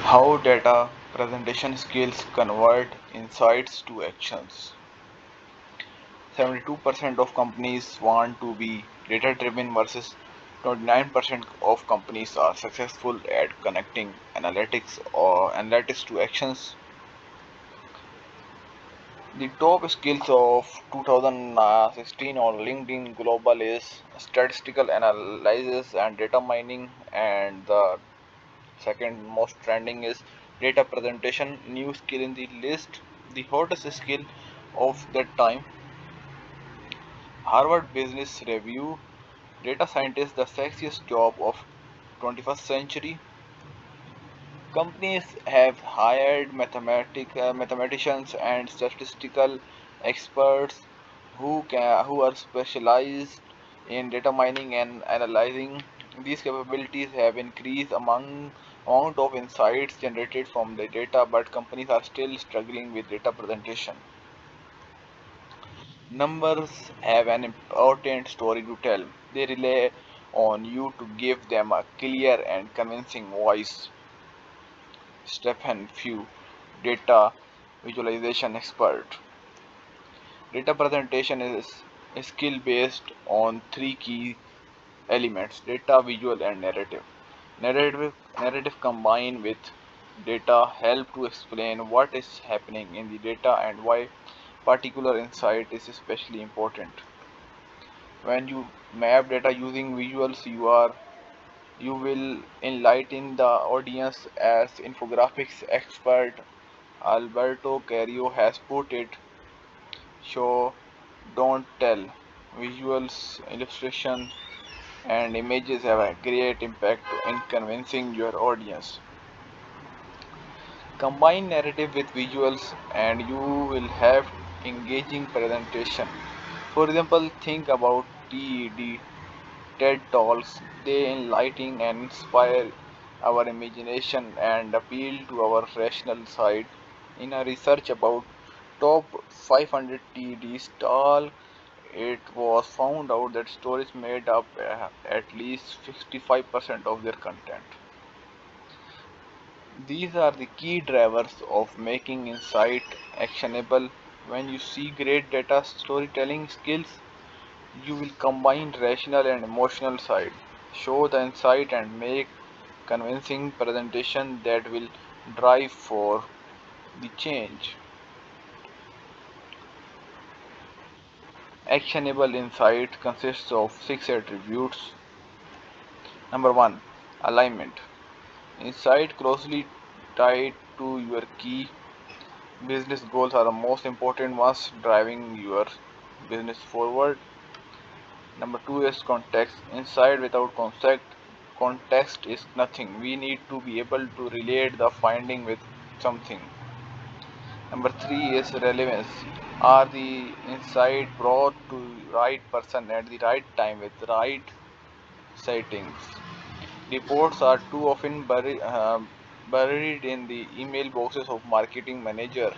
How data presentation skills convert insights to actions. 72% of companies want to be data driven versus 29% of companies are successful at connecting analytics to actions. The top skills of 2016 on LinkedIn Global is statistical analysis and data mining, and the second most trending is data presentation, new skill in the list. The hottest skill of that time, Harvard Business Review, data scientist, the sexiest job of 21st century. Companies have hired mathematicians and statistical experts who are specialized in data mining and analyzing. These capabilities have increased amount of insights generated from the data, but companies are still struggling with data presentation. Numbers have an important story to tell. They rely on you to give them a clear and convincing voice. Stephen Few, data visualization expert. Data presentation is a skill based on three key elements: data, visual, and narrative. Narrative combined with data help to explain what is happening in the data and why particular insight is especially important. When you map data using visuals, you will enlighten the audience. As infographics expert Alberto Carrillo has put it, show, don't tell. Visuals, illustration, and images have a great impact in convincing your audience. Combine narrative with visuals and you will have engaging presentation. For example, think about TED, TED Talks. They enlighten and inspire our imagination and appeal to our rational side. In a research about top 500 TEDs talk, it was found out that stories made up at least 65% of their content. These are the key drivers of making insight actionable. When you see great data storytelling skills, you will combine rational and emotional side, show the insight and make convincing presentation that will drive for the change. Actionable insight consists of six attributes. Number one, alignment. Insight closely tied to your key business goals are the most important ones driving your business forward. Number two is context. Insight without context is nothing. We need to be able to relate the finding with something. Number three is relevance. Are the insight brought to right person at the right time with right settings? Reports are too often buried in the email boxes of marketing manager.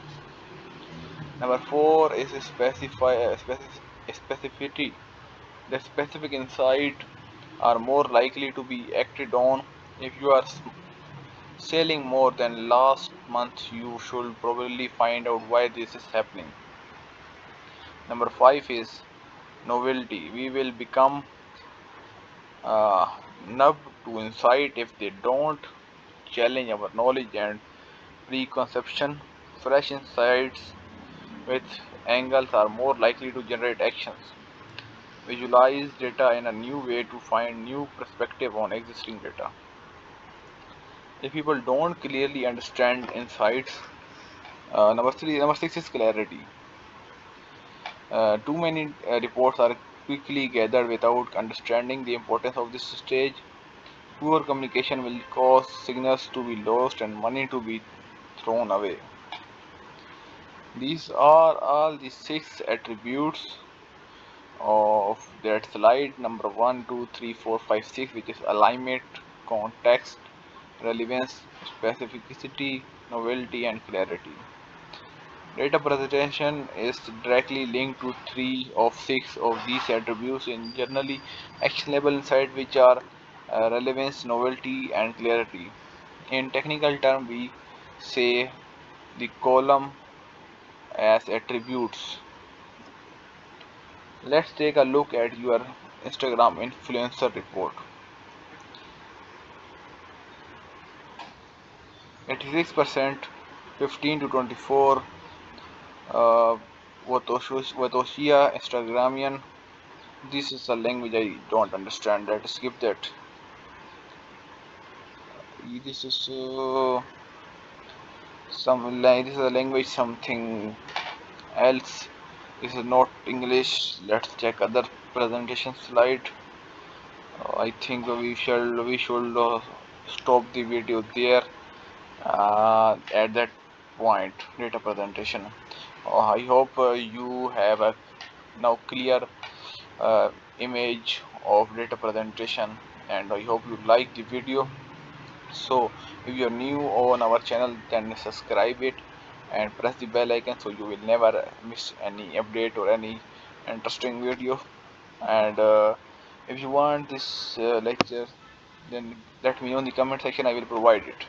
Number four is specificity. The specific insight are more likely to be acted on. If you are selling more than last month, you should probably find out why this is happening. Number five is novelty. We will become uh, numb to insight if they don't challenge our knowledge and preconception. Fresh insights with angles are more likely to generate actions. Visualize data in a new way to find new perspective on existing data. If people don't clearly understand insights, number six is clarity. Too many reports are quickly gathered without understanding the importance of this stage. Poor communication will cause signals to be lost and money to be thrown away. These are all the six attributes of that slide. Number one, 2, 3, 4, 5, 6, which is alignment, context, relevance, specificity, novelty, and clarity. Data presentation is directly linked to three of six of these attributes in generally actionable insight, which are relevance, novelty, and clarity. In technical term, we say the column as attributes. Let's take a look at your Instagram influencer report. 86%, 15 to 24, uh, Watoshia Instagramian. This is a language I don't understand. Let's skip that. This is this is a language something else. This is not English. Let's check other presentation slide. I think we should stop the video there at that point. Data presentation. I hope you have a now clear image of data presentation, and I hope you like the video. So if you're new on our channel, then subscribe it and press the bell icon so you will never miss any update or any interesting video. And if you want this lecture, then let me know in the comment section. I will provide it.